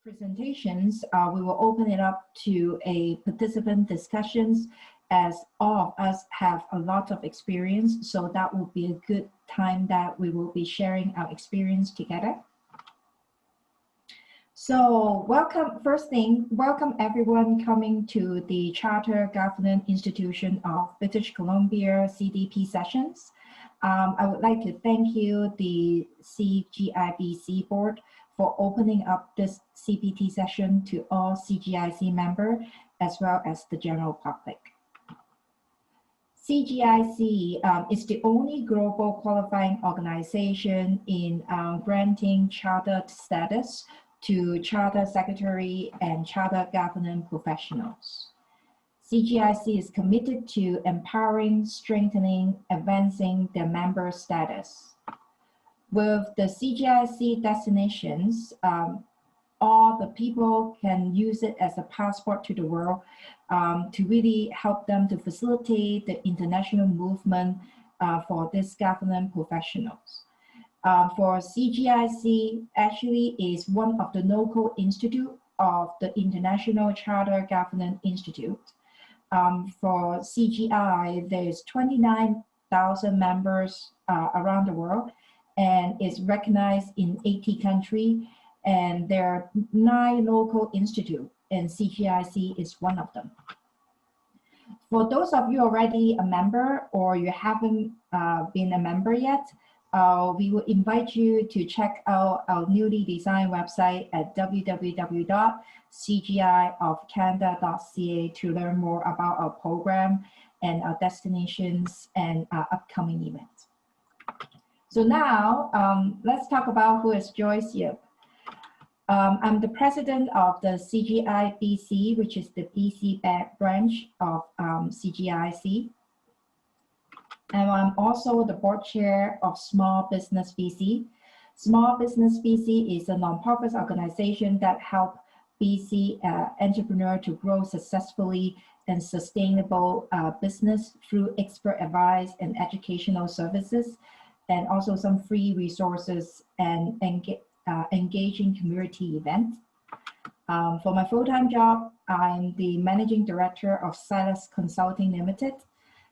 presentations, we will open it up to a participant discussions as all of us have a lot of experience. So that will be a good time that we will be sharing our experience together. So welcome everyone coming to the Charter Governance Institution of British Columbia CDP sessions. I would like to thank you, the CGIC board, for opening up this CPT session to all CGIC members as well as the general public. CGIC is the only global qualifying organization in granting charter status to charter secretary and charter governance professionals. CGIC is committed to empowering, strengthening, advancing their member status. With the CGIC designations, all the people can use it as a passport to the world to really help them to facilitate the international movement for these governance professionals. For CGIC, actually is one of the local institute of the International Charter Governance Institute. For CGI, there's 29,000 members around the world, and is recognized in 80 countries, and there are 9 local institutes, and CGIC is one of them. For those of you already a member or you haven't been a member yet, we will invite you to check out our newly designed website at www.cgiofcanada.ca to learn more about our program and our destinations and our upcoming events. So now, let's talk about who is Joyce Yip. I'm the president of the CGI BC, which is the BC branch of CGIC. And I'm also the board chair of Small Business BC. Small Business BC is a nonprofit organization that helps BC entrepreneurs to grow successfully and sustainable business through expert advice and educational services, and also some free resources and engaging community events. For my full-time job, I'm the managing director of Silas Consulting Limited.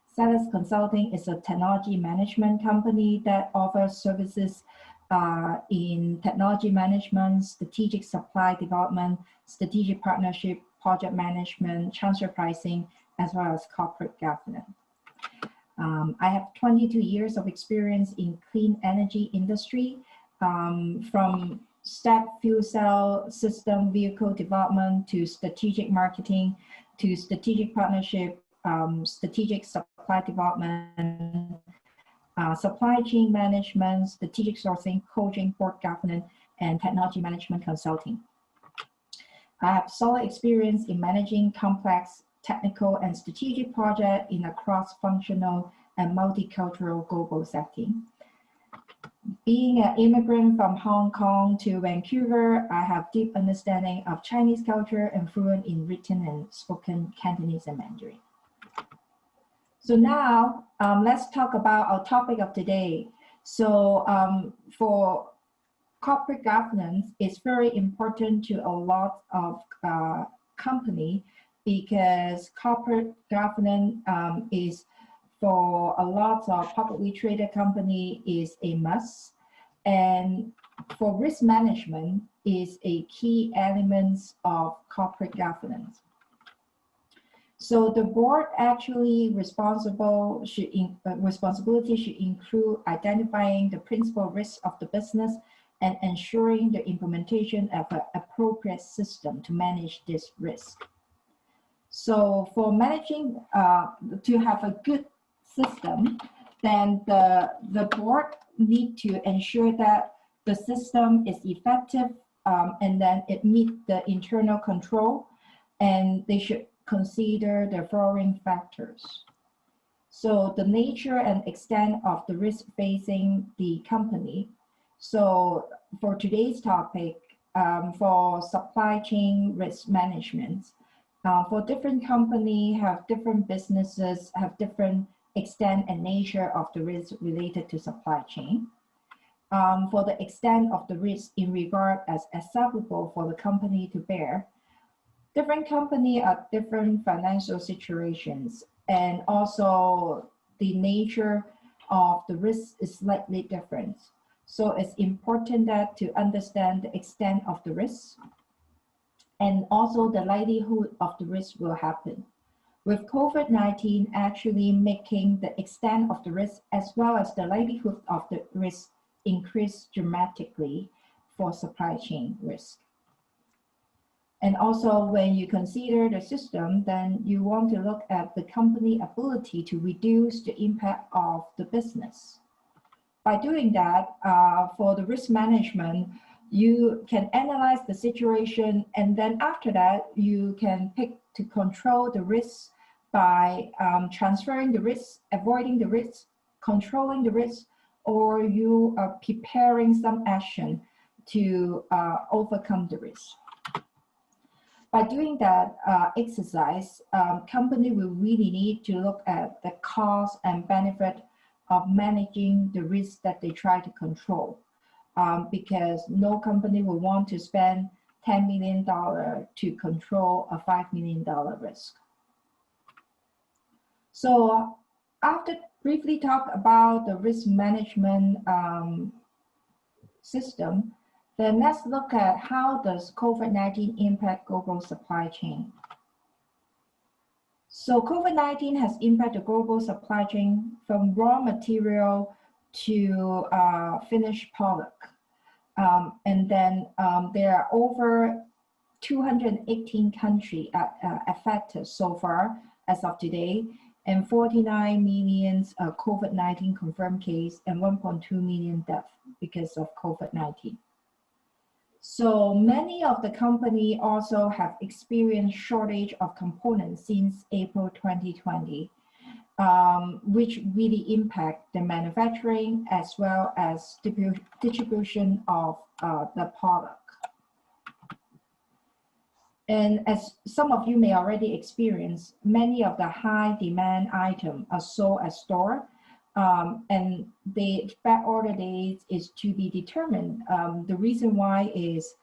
Silas Consulting is a technology management company that offers services in technology management, strategic supply development, strategic partnership, project management, transfer pricing, as well as corporate governance. I have 22 years of experience in clean energy industry, from step fuel cell system vehicle development to strategic marketing to strategic partnership, strategic supply development, supply chain management, strategic sourcing, coaching, board governance, and technology management consulting. I have solid experience in managing complex technical and strategic projects in a cross-functional and multicultural global setting. Being an immigrant from Hong Kong to Vancouver, I have deep understanding of Chinese culture and fluent in written and spoken Cantonese and Mandarin. So now, let's talk about our topic of today. So for corporate governance, it's very important to a lot of company, because corporate governance is for a lot of publicly traded company is a must, and for risk management is a key element of corporate governance. So the board actually responsibility should include identifying the principal risks of the business and ensuring the implementation of an appropriate system to manage this risk. So for managing, to have a good system, then the board need to ensure that the system is effective, and then it meets the internal control, and they should consider the following factors. So the nature and extent of the risk facing the company. So for today's topic, for supply chain risk management, for different companies have different businesses, have different extent and nature of the risk related to supply chain. for the extent of the risk in regard as acceptable for the company to bear. Different company are different financial situations, and also the nature of the risk is slightly different. So it's important that to understand the extent of the risk and also the likelihood of the risk will happen. With COVID-19 actually making the extent of the risk as well as the likelihood of the risk increase dramatically for supply chain risk. And also when you consider the system, then you want to look at the company ability to reduce the impact of the business. By doing that, for the risk management, you can analyze the situation, and then after that, you can pick to control the risk by transferring the risk, avoiding the risk, controlling the risk, or you are preparing some action to overcome the risk. By doing that exercise, company will really need to look at the cost and benefit of managing the risk that they try to control, because no company will want to spend $10 million to control a $5 million risk. So after briefly talk about the risk management system, then let's look at how does COVID-19 impact global supply chain. So COVID-19 has impacted the global supply chain from raw material to finished product. And then there are over 218 countries affected so far as of today, and 49 million COVID-19 confirmed case and 1.2 million deaths because of COVID-19. So many of the companies also have experienced shortage of components since April 2020, which really impact the manufacturing as well as distribution of the product. And as some of you may already experience, many of the high demand items are sold at store, and the back order date is to be determined. The reason why is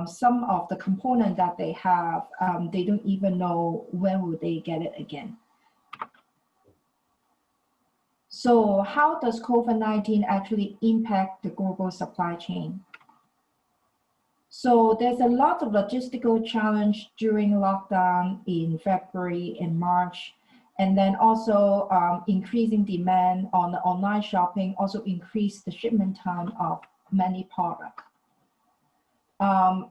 some of the component that they have, they don't even know when will they get it again. So how does COVID-19 actually impact the global supply chain? So there's a lot of logistical challenge during lockdown in February and March, and then also increasing demand on the online shopping also increased the shipment time of many products.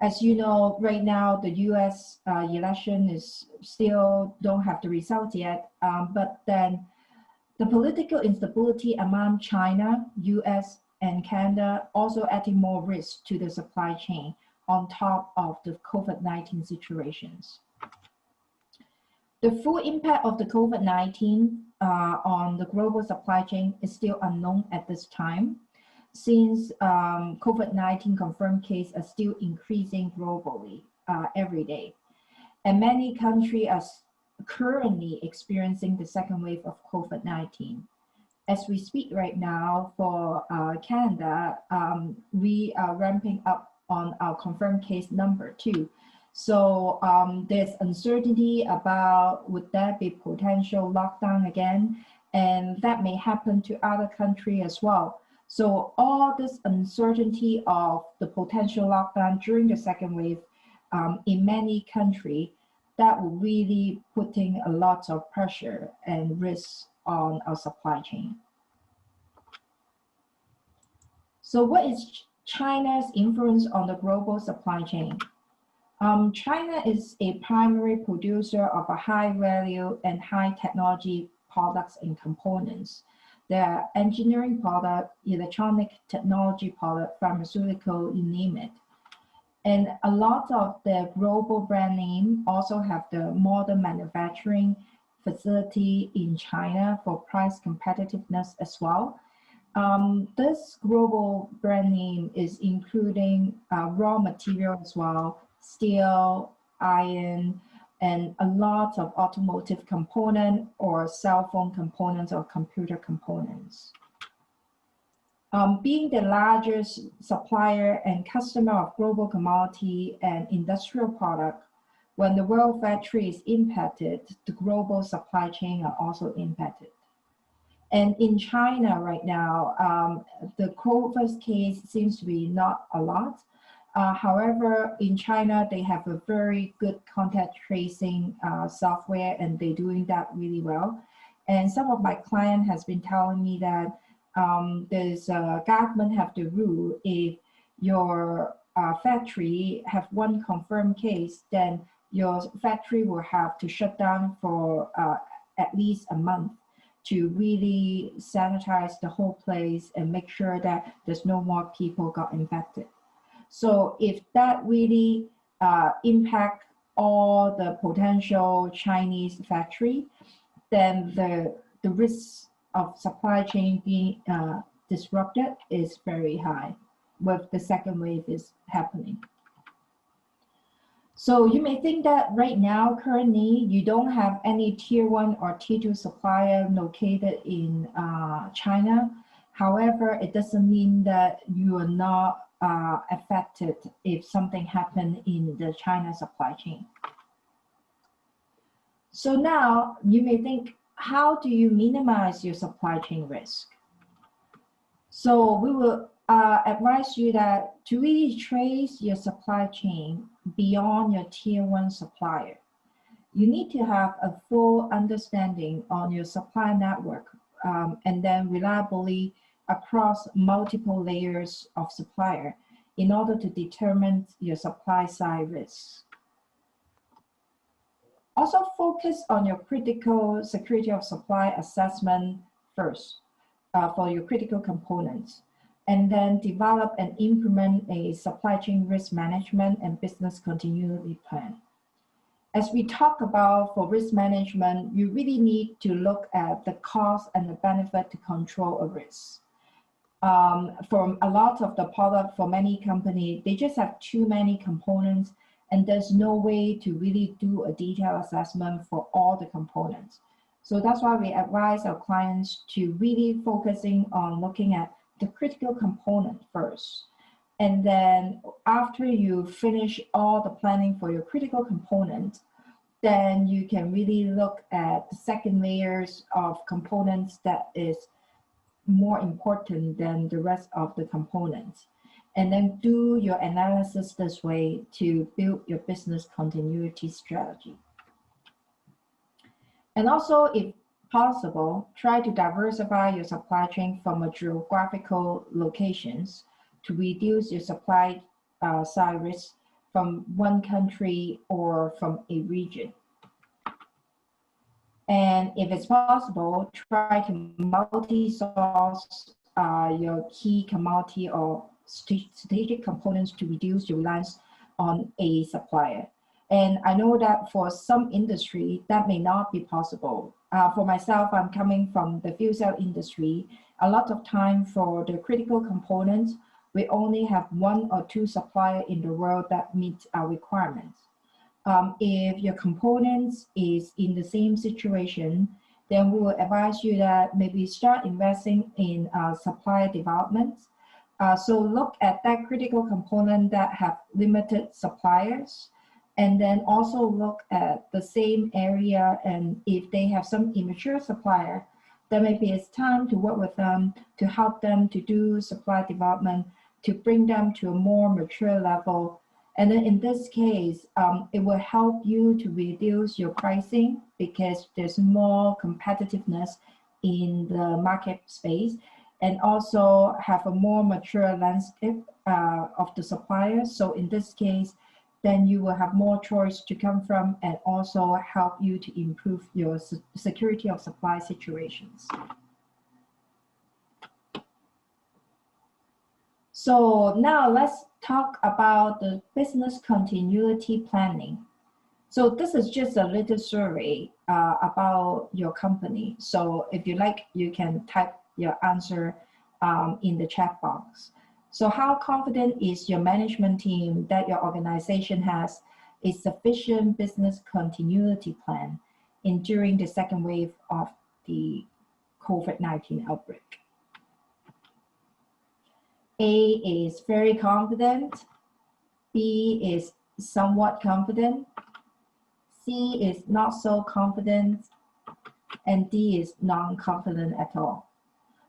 As you know, right now the US election is still don't have the results yet, but then the political instability among China, US, and Canada also adding more risk to the supply chain on top of the COVID-19 situations. The full impact of the COVID-19 on the global supply chain is still unknown at this time, since COVID-19 confirmed cases are still increasing globally every day. And many countries are currently experiencing the second wave of COVID-19. As we speak right now for Canada, we are ramping up on our confirmed case number 2. So there's uncertainty about would there be potential lockdown again, and that may happen to other countries as well. So all this uncertainty of the potential lockdown during the second wave in many countries, that will really putting a lot of pressure and risk on our supply chain. So what is China's influence on the global supply chain? China is a primary producer of a high value and high technology products and components. There are engineering product, electronic technology product, pharmaceutical, you name it. And a lot of the global brand name also have the modern manufacturing facility in China for price competitiveness as well. This global brand name is including raw material as well, steel, iron, and a lot of automotive component or cell phone components or computer components. Being the largest supplier and customer of global commodity and industrial product, when the world factory is impacted, the global supply chain are also impacted. And in China right now, the COVID case seems to be not a lot. However, in China, they have a very good contact tracing software, and they're doing that really well. And some of my clients has been telling me that there's government have the rule, if your factory have one confirmed case, then your factory will have to shut down for at least a month to really sanitize the whole place and make sure that there's no more people got infected. So if that really impact all the potential Chinese factory, then the risk of supply chain being disrupted is very high with the second wave is happening. So you may think that right now, currently, you don't have any tier 1 or tier 2 supplier located in China. However, it doesn't mean that you are not affected if something happened in the China supply chain. So now you may think, how do you minimize your supply chain risk? So we will advise you that to really trace your supply chain beyond your tier 1 supplier, you need to have a full understanding on your supply network and then reliably across multiple layers of supplier in order to determine your supply side risks. Also focus on your critical security of supply assessment first for your critical components, and then develop and implement a supply chain risk management and business continuity plan. As we talk about for risk management, you really need to look at the cost and the benefit to control a risk. For a lot of the product, for many companies, they just have too many components, and there's no way to really do a detailed assessment for all the components. So that's why we advise our clients to really focusing on looking at the critical component first. And then after you finish all the planning for your critical component, then you can really look at the second layers of components that is more important than the rest of the components. And then do your analysis this way to build your business continuity strategy. And also, if possible, try to diversify your supply chain from a geographical locations to reduce your supply side risk from one country or from a region. And if it's possible, try to multi-source your key commodity or strategic components to reduce your reliance on a supplier. And I know that for some industry, that may not be possible. For myself, I'm coming from the fuel cell industry. A lot of time for the critical components, we only have 1 or 2 suppliers in the world that meet our requirements. If your components is in the same situation, then we will advise you that maybe start investing in supplier development. So look at that critical component that have limited suppliers, and then also look at the same area, and if they have some immature supplier, then maybe it's time to work with them to help them to do supply development, to bring them to a more mature level. And then in this case, it will help you to reduce your pricing because there's more competitiveness in the market space, and also have a more mature landscape of the suppliers. So in this case, then you will have more choice to come from, and also help you to improve your security of supply situations. So now let's talk about the business continuity planning. So this is just a little survey about your company. So if you like, you can type your answer in the chat box. So how confident is your management team that your organization has a sufficient business continuity plan during the second wave of the COVID-19 outbreak? A is very confident, B is somewhat confident, C is not so confident, and D is non-confident at all.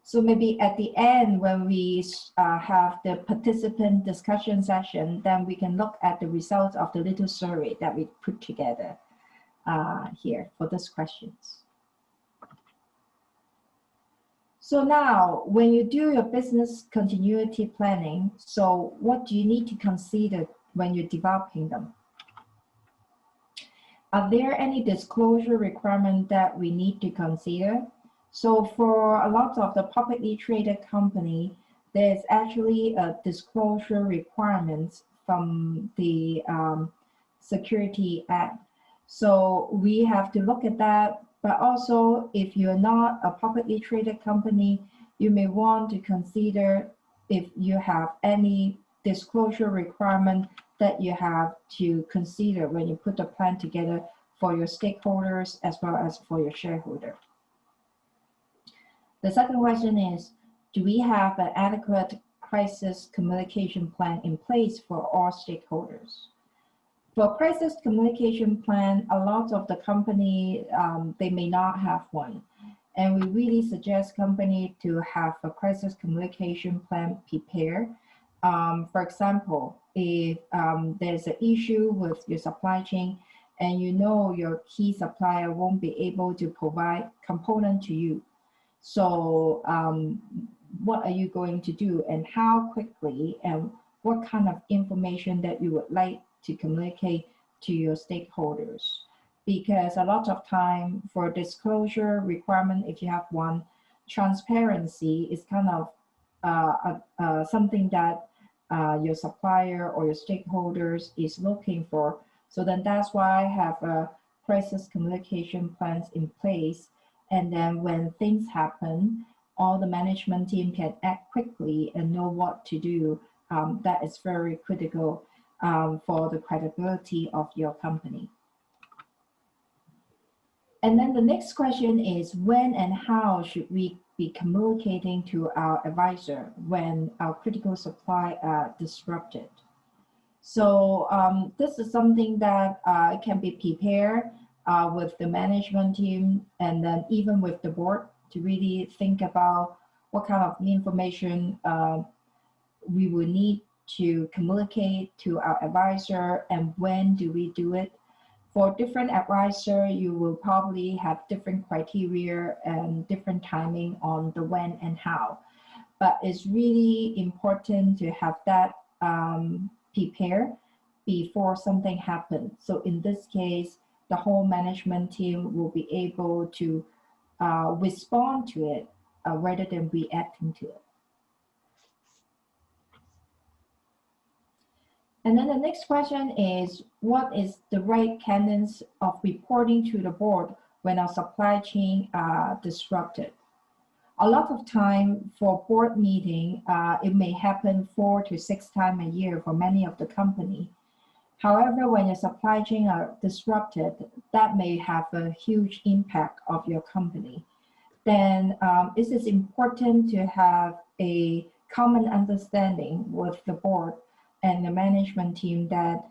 So maybe at the end, when we have the participant discussion session, then we can look at the results of the little survey that we put together here for these questions. So now, when you do your business continuity planning, so what do you need to consider when you're developing them? Are there any disclosure requirements that we need to consider? So for a lot of the publicly traded company, there's actually a disclosure requirements from the Security Act. So we have to look at that. But also, if you're not a publicly traded company, you may want to consider if you have any disclosure requirement that you have to consider when you put the plan together for your stakeholders as well as for your shareholder. The second question is, do we have an adequate crisis communication plan in place for all stakeholders? For crisis communication plan, a lot of the company, they may not have one. And we really suggest company to have a crisis communication plan prepared. For example, if there's an issue with your supply chain and you know your key supplier won't be able to provide component to you. So what are you going to do and how quickly and what kind of information that you would like to communicate to your stakeholders? Because a lot of time for disclosure requirement, if you have one, transparency is kind of something that your supplier or your stakeholders is looking for. So then that's why I have a crisis communication plans in place. And then when things happen, all the management team can act quickly and know what to do. That is very critical for the credibility of your company. And then the next question is, when and how should we be communicating to our advisor when our critical supply are disrupted? So this is something that can be prepared with the management team and then even with the board to really think about what kind of information we will need to communicate to our advisor and when do we do it. For different advisor, you will probably have different criteria and different timing on the when and how. But it's really important to have that prepared before something happens. So in this case, the whole management team will be able to respond to it rather than reacting to it. And then the next question is, what is the right cadence of reporting to the board when our supply chain are disrupted? A lot of time for board meeting, it may happen 4 to 6 times a year for many of the company. However, when your supply chain are disrupted, that may have a huge impact of your company. Then it is important to have a common understanding with the board and the management team that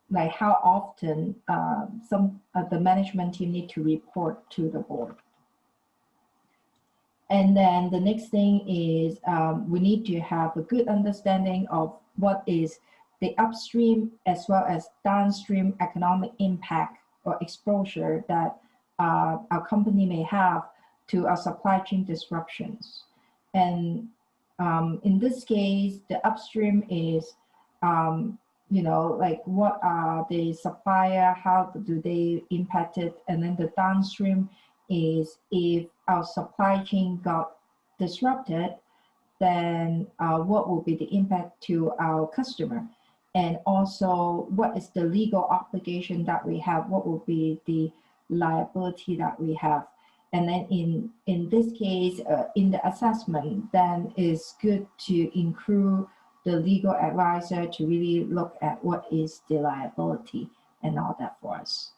like how often some of the management team need to report to the board. And then the next thing is we need to have a good understanding of what is the upstream as well as downstream economic impact or exposure that our company may have to our supply chain disruptions. And in this case, the upstream is, you know, like what are the supplier, how do they impact it? And then the downstream is if our supply chain got disrupted, then what will be the impact to our customer? And also, what is the legal obligation that we have? What will be the liability that we have? And then in this case, in the assessment, then it's good to include the legal advisor to really look at what is the liability and all that for us.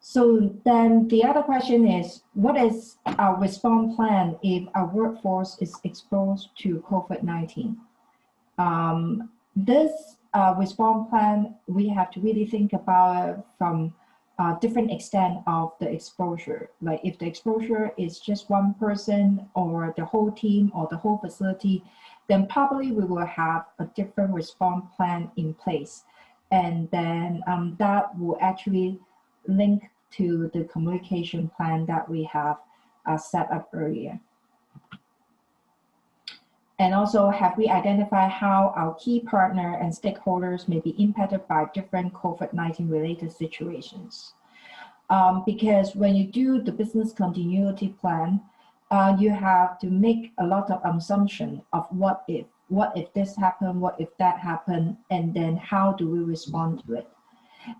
So then the other question is, what is our response plan if our workforce is exposed to COVID-19? This response plan, we have to really think about from different extent of the exposure. Like if the exposure is just one person or the whole team or the whole facility, then probably we will have a different response plan in place. And then that will actually link to the communication plan that we have set up earlier. And also, have we identified how our key partner and stakeholders may be impacted by different COVID-19 related situations? Because when you do the business continuity plan, you have to make a lot of assumption of what if this happened, what if that happened, and then how do we respond to it?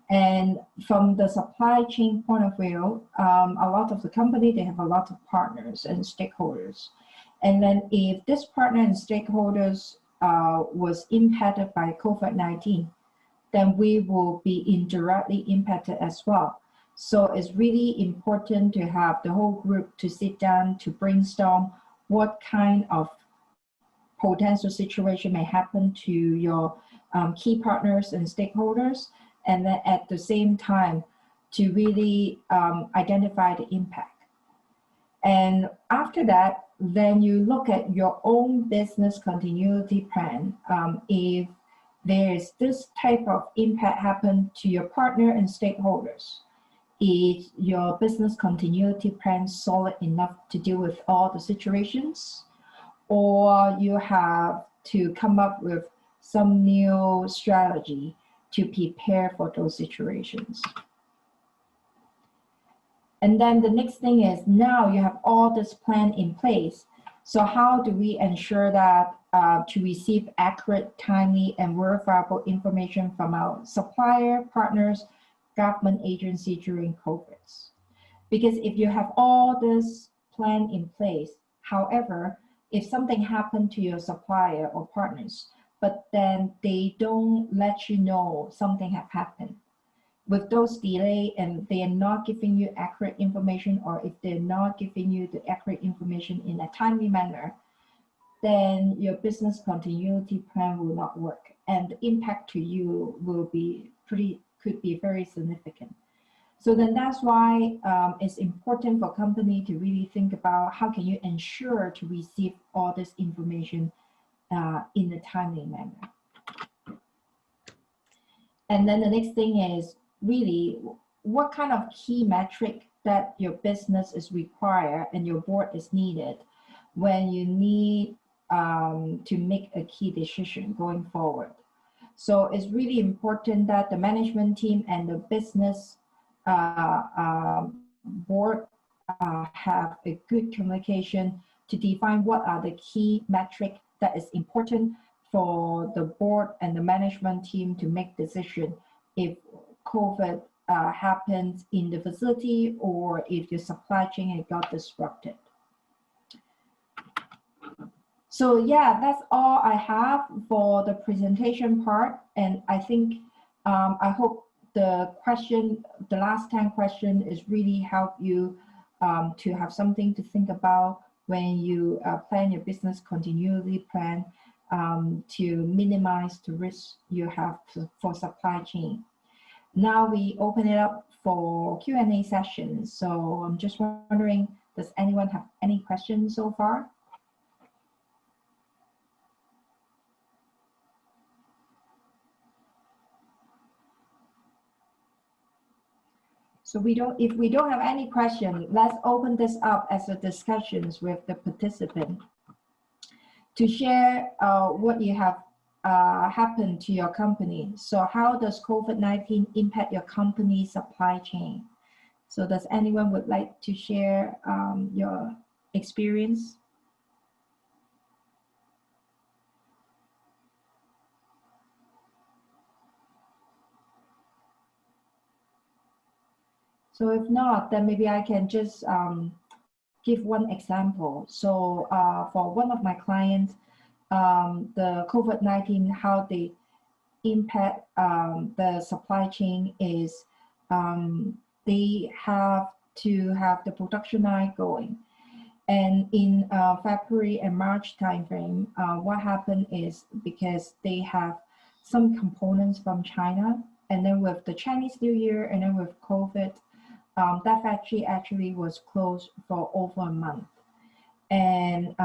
And from the supply chain point of view, a lot of the company, they have a lot of partners and stakeholders. And then if this partner and stakeholders was impacted by COVID-19, then we will be indirectly impacted as well. So it's really important to have the whole group to sit down to brainstorm what kind of potential situation may happen to your key partners and stakeholders, and then at the same time to really identify the impact. And after that, then you look at your own business continuity plan. If there's this type of impact happen to your partner and stakeholders, is your business continuity plan solid enough to deal with all the situations? Or you have to come up with some new strategy to prepare for those situations. And then the next thing is, now you have all this plan in place. So how do we ensure that to receive accurate, timely, and verifiable information from our supplier, partners, government agency during COVID? Because if you have all this plan in place, however, if something happened to your supplier or partners, but then they don't let you know something have happened, with those delay and they are not giving you accurate information, or if they're not giving you the accurate information in a timely manner, then your business continuity plan will not work, and the impact to you will be could be very significant. So then that's why it's important for company to really think about how can you ensure to receive all this information in a timely manner. And then the next thing is really what kind of key metric that your business is required and your board is needed when you need to make a key decision going forward. So it's really important that the management team and the business board have a good communication to define what are the key metrics that is important for the board and the management team to make decision if COVID happens in the facility or if the supply chain got disrupted. So yeah, that's all I have for the presentation part. And I think, I hope the last 10 question is really help you to have something to think about when you plan your business continuity plan to minimize the risk you have for supply chain. Now we open it up for Q&A session. So I'm just wondering, does anyone have any questions so far? So if we don't have any question, let's open this up as a discussions with the participant to share what you have happened to your company. So how does COVID-19 impact your company's supply chain? So does anyone would like to share your experience? So if not, then maybe I can just give one example. So for one of my clients, the COVID-19, how they impact the supply chain is they have to have the production line going. And in February and March timeframe, what happened is because they have some components from China, and then with the Chinese New Year and then with COVID, that factory actually was closed for over a month. And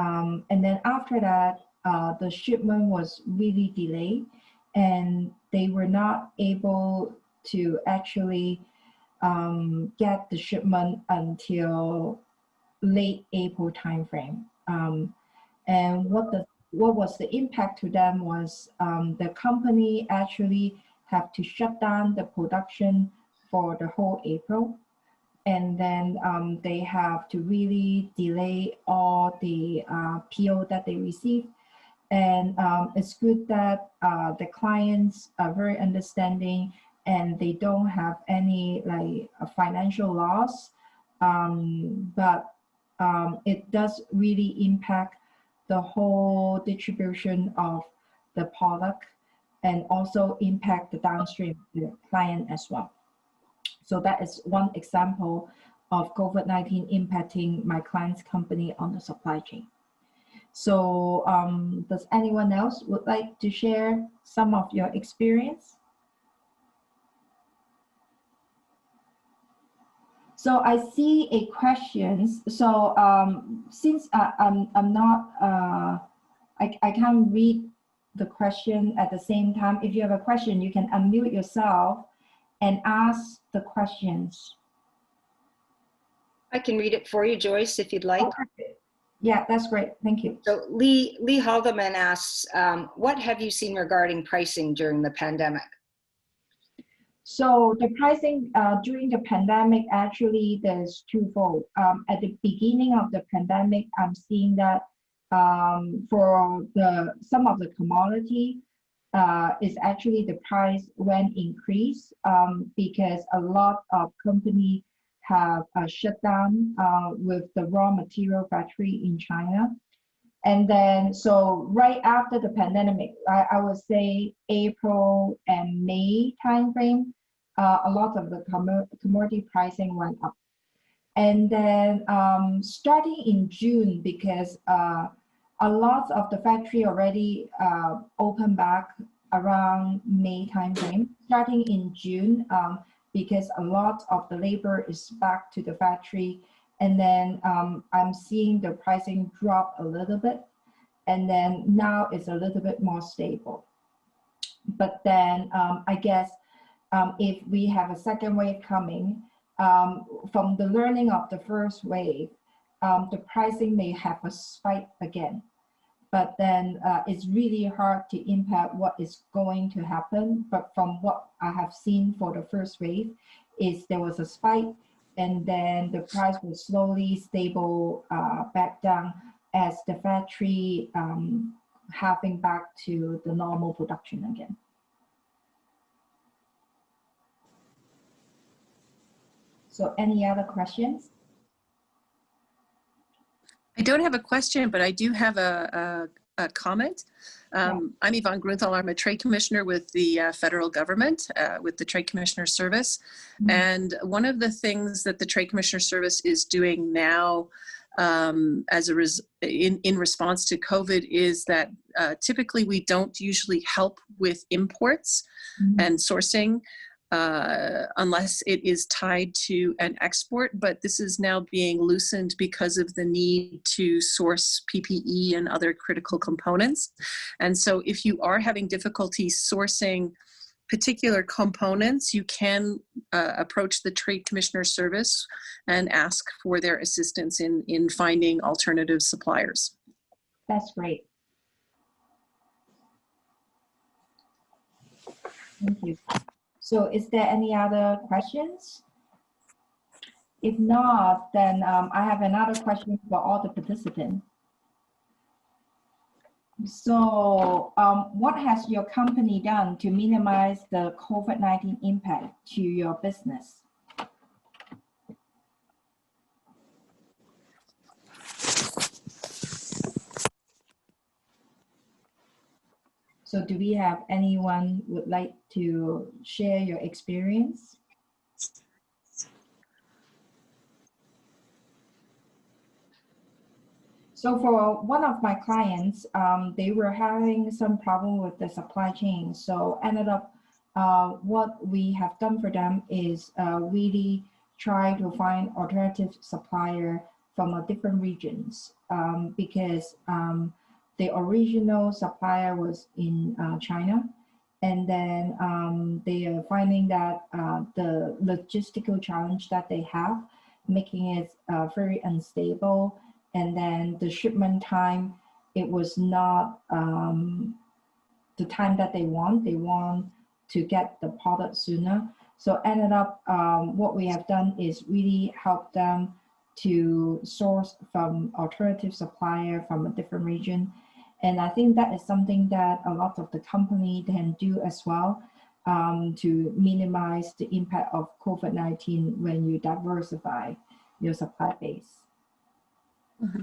then after that, the shipment was really delayed, and they were not able to actually get the shipment until late April timeframe. And what was the impact to them was the company actually have to shut down the production for the whole April. And then they have to really delay all the PO that they received. And it's good that the clients are very understanding and they don't have any like a financial loss. But it does really impact the whole distribution of the product and also impact the downstream the client as well. So that is one example of COVID-19 impacting my client's company on the supply chain. So does anyone else would like to share some of your experience? So I see a question. So since I'm not, I can't read the question at the same time. If you have a question, you can unmute yourself and ask the questions. I can read it for you, Joyce, if you'd like. Okay. Yeah, that's great. Thank you. So Lee Haldeman asks, what have you seen regarding pricing during the pandemic? So the pricing during the pandemic, actually, there's twofold. At the beginning of the pandemic, I'm seeing that for some of the commodity, is actually the price when increased because a lot of companies have shut down with the raw material factory in China. And then, so right after the pandemic, I would say April and May timeframe, a lot of the commodity pricing went up. And then starting in June, because a lot of the factory already opened back around May timeframe, starting in June, because a lot of the labor is back to the factory. And then I'm seeing the pricing drop a little bit. And then now it's a little bit more stable. But then I guess if we have a second wave coming, from the learning of the first wave, the pricing may have a spike again. But then it's really hard to impact what is going to happen. But from what I have seen for the first wave is there was a spike and then the price was slowly stable back down as the factory having back to the normal production again. So any other questions? I don't have a question, but I do have a comment. I'm Yvonne Grunthal. I'm a trade commissioner with the federal government, with the Trade Commissioner Service. Mm-hmm. And one of the things that the Trade Commissioner Service is doing now in response to COVID is that typically we don't usually help with imports mm-hmm. and sourcing unless it is tied to an export, but this is now being loosened because of the need to source PPE and other critical components. And so if you are having difficulty sourcing particular components, you can approach the Trade Commissioner Service and ask for their assistance in finding alternative suppliers. That's great. Thank you. So is there any other questions? If not, then I have another question for all the participants. So what has your company done to minimize the COVID-19 impact to your business? So do we have anyone would like to share your experience? So for one of my clients, they were having some problem with the supply chain. So ended up, what we have done for them is really try to find alternative supplier from different regions, because the original supplier was in China. And then they are finding that the logistical challenge that they have, making it very unstable. And then the shipment time, it was not the time that they want. They want to get the product sooner. So ended up, what we have done is really help them to source from alternative supplier from a different region. And I think that is something that a lot of the company can do as well, to minimize the impact of COVID-19 when you diversify your supply base. Mm-hmm.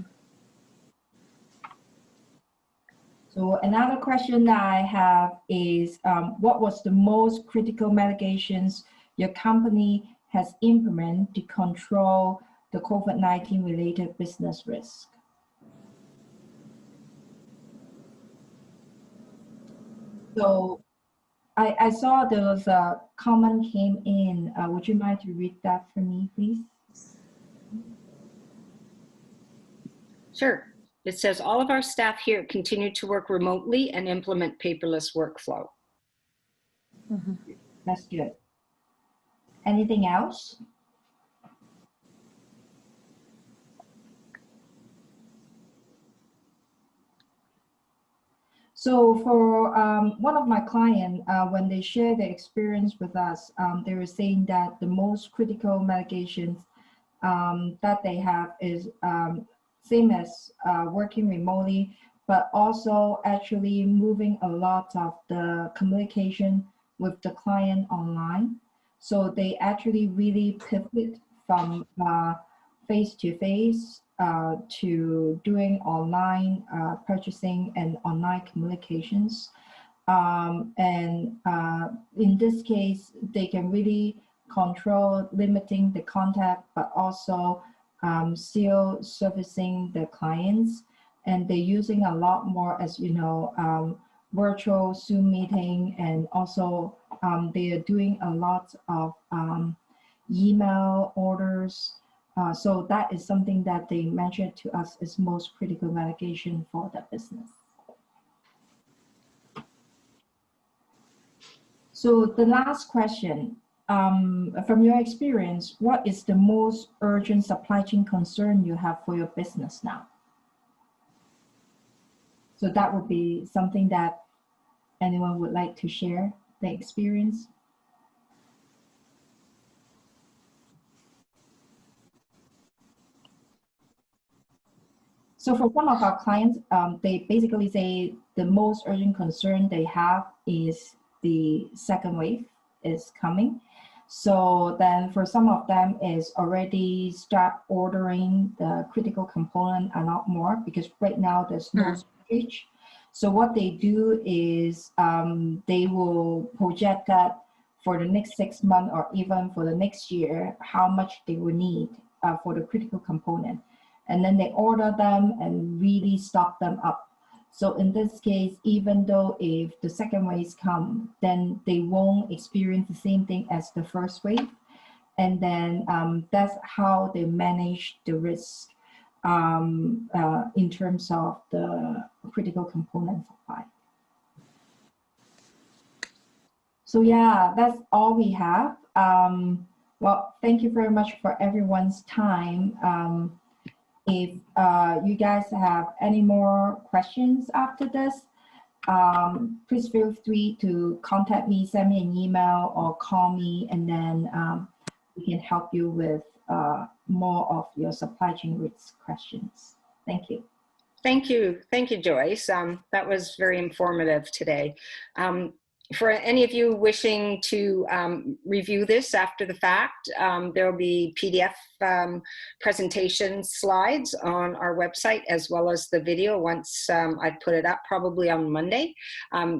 So another question that I have is, what was the most critical mitigations your company has implemented to control the COVID-19 related business risk? So I saw there was a comment came in. Would you mind to read that for me, please? Sure. It says, all of our staff here continue to work remotely and implement paperless workflow. Mm-hmm. That's good. Anything else? So for one of my clients, when they share their experience with us, they were saying that the most critical mitigations that they have is same as working remotely, but also actually moving a lot of the communication with the client online. So they actually really pivot from face-to-face to doing online purchasing and online communications. And in this case, they can really control limiting the contact, but also still servicing the clients. And they're using a lot more, as you know, virtual Zoom meeting, and also they are doing a lot of email orders. So that is something that they mentioned to us as most critical mitigation for the business. So the last question, from your experience, what is the most urgent supply chain concern you have for your business now? So that would be something that anyone would like to share their experience. So for one of our clients, they basically say the most urgent concern they have is the second wave is coming. So then for some of them is already start ordering the critical component a lot more, because right now there's no shortage. So what they do is they will project that for the next 6 months or even for the next year, how much they will need for the critical component. And then they order them and really stock them up. So in this case, even though if the second wave come, then they won't experience the same thing as the first wave. And then that's how they manage the risk in terms of the critical component supply. So yeah, that's all we have. Well, thank you very much for everyone's time. If you guys have any more questions after this, please feel free to contact me, send me an email or call me, and then we can help you with more of your supply chain risk questions. Thank you. Thank you. Thank you, Joyce. That was very informative today. For any of you wishing to review this after the fact, there will be PDF presentation slides on our website, as well as the video once I put it up, probably on Monday.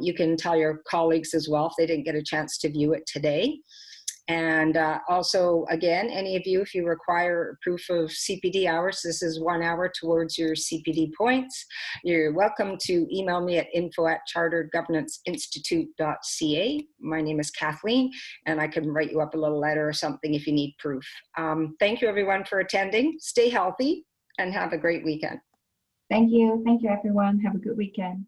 You can tell your colleagues as well if they didn't get a chance to view it today. And also, again, any of you, if you require proof of CPD hours, this is 1 hour towards your CPD points. You're welcome to email me at info@charteredgovernanceinstitute.ca. My name is Kathleen, and I can write you up a little letter or something if you need proof. Thank you, everyone, for attending. Stay healthy and have a great weekend. Thank you. Thank you, everyone. Have a good weekend.